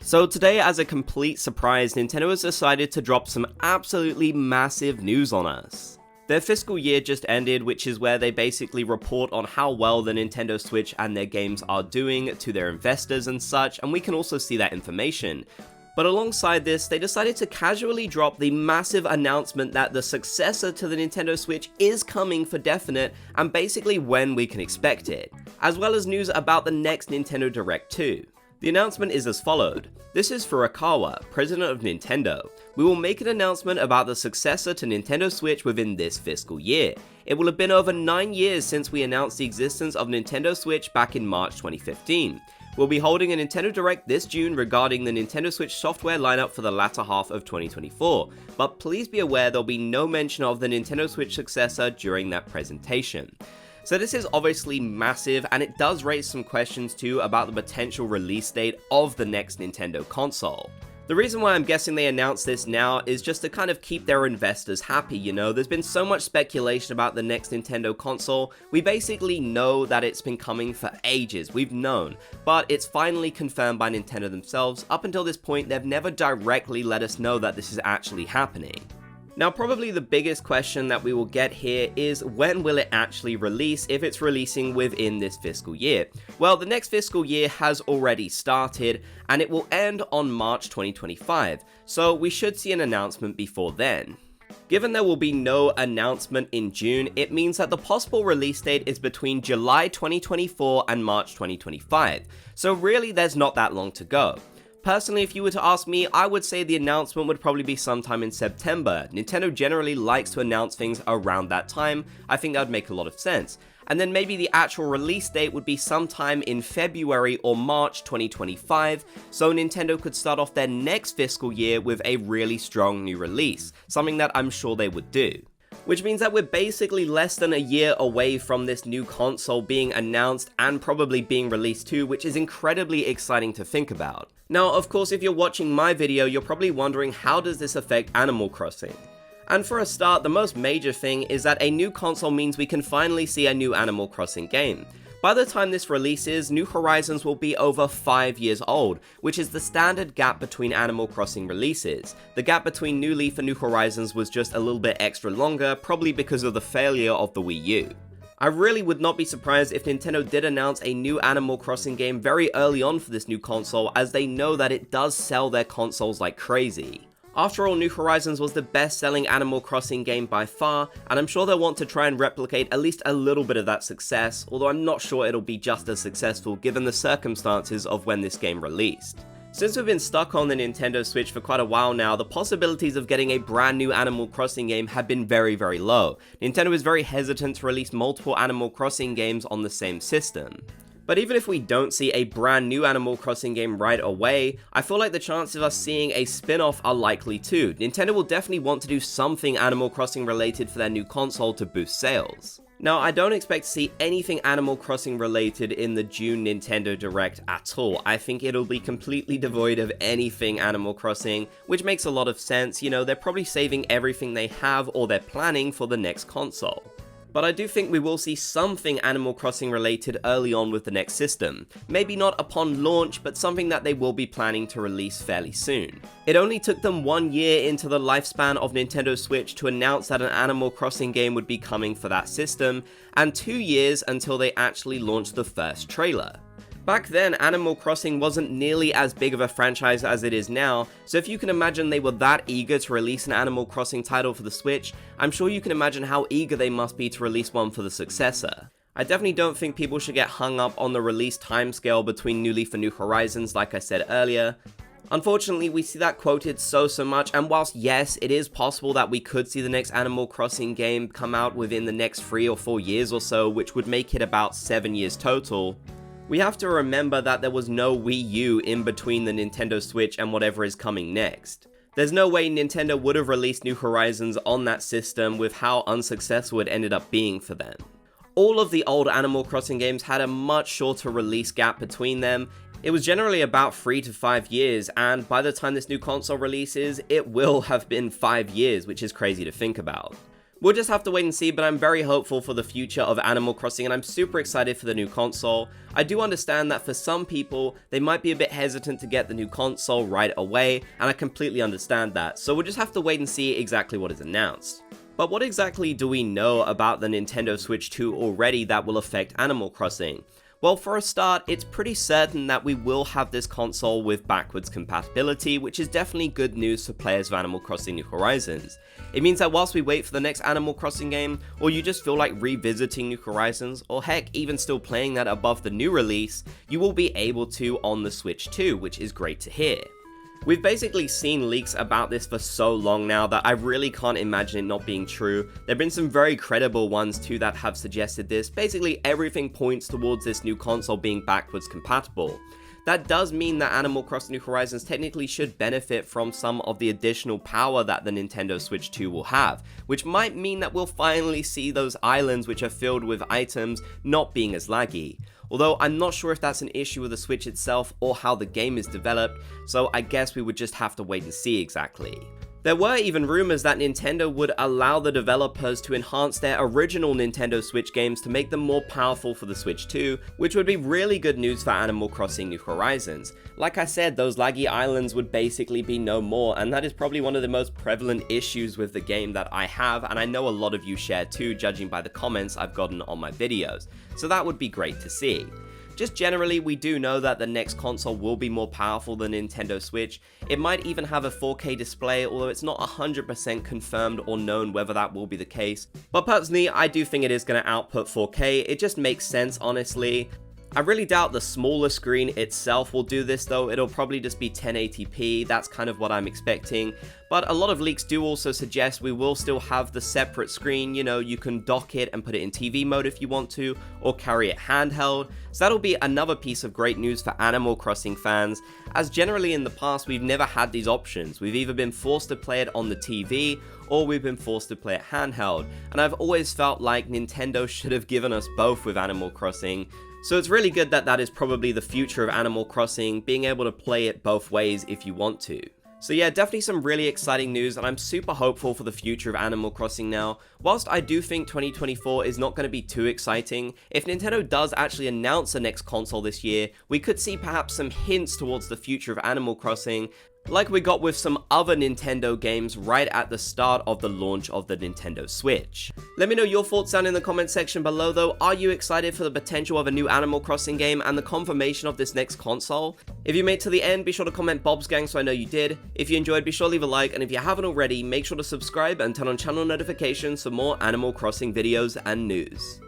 So today, as a complete surprise, Nintendo has decided to drop some absolutely massive news on us. Their fiscal year just ended, which is where they basically report on how well the Nintendo Switch and their games are doing to their investors and such, and we can also see that information. But alongside this, they decided to casually drop the massive announcement that the successor to the Nintendo Switch is coming for definite, and basically when we can expect it, as well as news about the next Nintendo Direct too. The announcement is as followed. This is Furukawa, president of Nintendo. We will make an announcement about the successor to Nintendo Switch within this fiscal year. It will have been over 9 years since we announced the existence of Nintendo Switch back in March 2015. We'll be holding a Nintendo Direct this June regarding the Nintendo Switch software lineup for the latter half of 2024, but please be aware there'll be no mention of the Nintendo Switch successor during that presentation. So this is obviously massive, and it does raise some questions too about the potential release date of the next Nintendo console. The reason why I'm guessing they announced this now is just to kind of keep their investors happy, you know. There's been so much speculation about the next Nintendo console. We basically know that it's been coming for ages, we've known, but it's finally confirmed by Nintendo themselves. Up until this point, they've never directly let us know that this is actually happening. Now, probably the biggest question that we will get here is when will it actually release if it's releasing within this fiscal year? Well, the next fiscal year has already started and it will end on March 2025, so we should see an announcement before then. Given there will be no announcement in June, it means that the possible release date is between July 2024 and March 2025, so really there's not that long to go. Personally, if you were to ask me, I would say the announcement would probably be sometime in September. Nintendo generally likes to announce things around that time. I think that would make a lot of sense. And then maybe the actual release date would be sometime in February or March 2025, so Nintendo could start off their next fiscal year with a really strong new release, something that I'm sure they would do. Which means that we're basically less than a year away from this new console being announced and probably being released too, which is incredibly exciting to think about. Now, of course, if you're watching my video, you're probably wondering how does this affect Animal Crossing? And for a start, the most major thing is that a new console means we can finally see a new Animal Crossing game. By the time this releases, New Horizons will be over 5 years old, which is the standard gap between Animal Crossing releases. The gap between New Leaf and New Horizons was just a little bit extra longer, probably because of the failure of the Wii U. I really would not be surprised if Nintendo did announce a new Animal Crossing game very early on for this new console, as they know that it does sell their consoles like crazy. After all, New Horizons was the best-selling Animal Crossing game by far, and I'm sure they'll want to try and replicate at least a little bit of that success, although I'm not sure it'll be just as successful given the circumstances of when this game released. Since we've been stuck on the Nintendo Switch for quite a while now, the possibilities of getting a brand new Animal Crossing game have been very, very low. Nintendo is very hesitant to release multiple Animal Crossing games on the same system. But even if we don't see a brand new Animal Crossing game right away, I feel like the chances of us seeing a spin-off are likely too. Nintendo will definitely want to do something Animal Crossing related for their new console to boost sales. Now, I don't expect to see anything Animal Crossing related in the June Nintendo Direct at all. I think it'll be completely devoid of anything Animal Crossing, which makes a lot of sense. You know, they're probably saving everything they have or they're planning for the next console. But I do think we will see something Animal Crossing related early on with the next system. Maybe not upon launch, but something that they will be planning to release fairly soon. It only took them 1 year into the lifespan of Nintendo Switch to announce that an Animal Crossing game would be coming for that system, and 2 years until they actually launched the first trailer. Back then, Animal Crossing wasn't nearly as big of a franchise as it is now, so if you can imagine they were that eager to release an Animal Crossing title for the Switch, I'm sure you can imagine how eager they must be to release one for the successor. I definitely don't think people should get hung up on the release timescale between New Leaf and New Horizons like I said earlier. Unfortunately, we see that quoted so much, and whilst yes, it is possible that we could see the next Animal Crossing game come out within the next 3 or 4 years or so, which would make it about 7 years total, we have to remember that there was no Wii U in between the Nintendo Switch and whatever is coming next. There's no way Nintendo would have released New Horizons on that system with how unsuccessful it ended up being for them. All of the old Animal Crossing games had a much shorter release gap between them. It was generally about 3 to 5 years, and by the time this new console releases, it will have been 5 years, which is crazy to think about. We'll just have to wait and see, but I'm very hopeful for the future of Animal Crossing and I'm super excited for the new console. I do understand that for some people, they might be a bit hesitant to get the new console right away, and I completely understand that, so we'll just have to wait and see exactly what is announced. But what exactly do we know about the Nintendo Switch 2 already that will affect Animal Crossing? Well, for a start, it's pretty certain that we will have this console with backwards compatibility, which is definitely good news for players of Animal Crossing New Horizons. It means that whilst we wait for the next Animal Crossing game, or you just feel like revisiting New Horizons, or heck, even still playing that above the new release, you will be able to on the Switch 2, which is great to hear. We've basically seen leaks about this for so long now that I really can't imagine it not being true. There have been some very credible ones too that have suggested this. Basically everything points towards this new console being backwards compatible. That does mean that Animal Crossing New Horizons technically should benefit from some of the additional power that the Nintendo Switch 2 will have, which might mean that we'll finally see those islands which are filled with items not being as laggy. Although I'm not sure if that's an issue with the Switch itself or how the game is developed, so I guess we would just have to wait and see exactly. There were even rumors that Nintendo would allow the developers to enhance their original Nintendo Switch games to make them more powerful for the Switch 2, which would be really good news for Animal Crossing New Horizons. Like I said, those laggy islands would basically be no more, and that is probably one of the most prevalent issues with the game that I have, and I know a lot of you share too, judging by the comments I've gotten on my videos. So that would be great to see. Just generally, we do know that the next console will be more powerful than Nintendo Switch. It might even have a 4K display, although it's not 100% confirmed or known whether that will be the case. But personally, I do think it is going to output 4K. It just makes sense, honestly. I really doubt the smaller screen itself will do this though, it'll probably just be 1080p, that's kind of what I'm expecting. But a lot of leaks do also suggest we will still have the separate screen, you know, you can dock it and put it in TV mode if you want to, or carry it handheld. So that'll be another piece of great news for Animal Crossing fans, as generally in the past we've never had these options. We've either been forced to play it on the TV, or we've been forced to play it handheld. And I've always felt like Nintendo should have given us both with Animal Crossing. So it's really good that that is probably the future of Animal Crossing, being able to play it both ways if you want to. So yeah, definitely some really exciting news, and I'm super hopeful for the future of Animal Crossing now. Whilst I do think 2024 is not going to be too exciting, if Nintendo does actually announce the next console this year, we could see perhaps some hints towards the future of Animal Crossing, like we got with some other Nintendo games right at the start of the launch of the Nintendo Switch. Let me know your thoughts down in the comment section below though. Are you excited for the potential of a new Animal Crossing game and the confirmation of this next console? If you made it to the end, be sure to comment Bob's Gang so I know you did. If you enjoyed, be sure to leave a like, and if you haven't already, make sure to subscribe and turn on channel notifications for more Animal Crossing videos and news.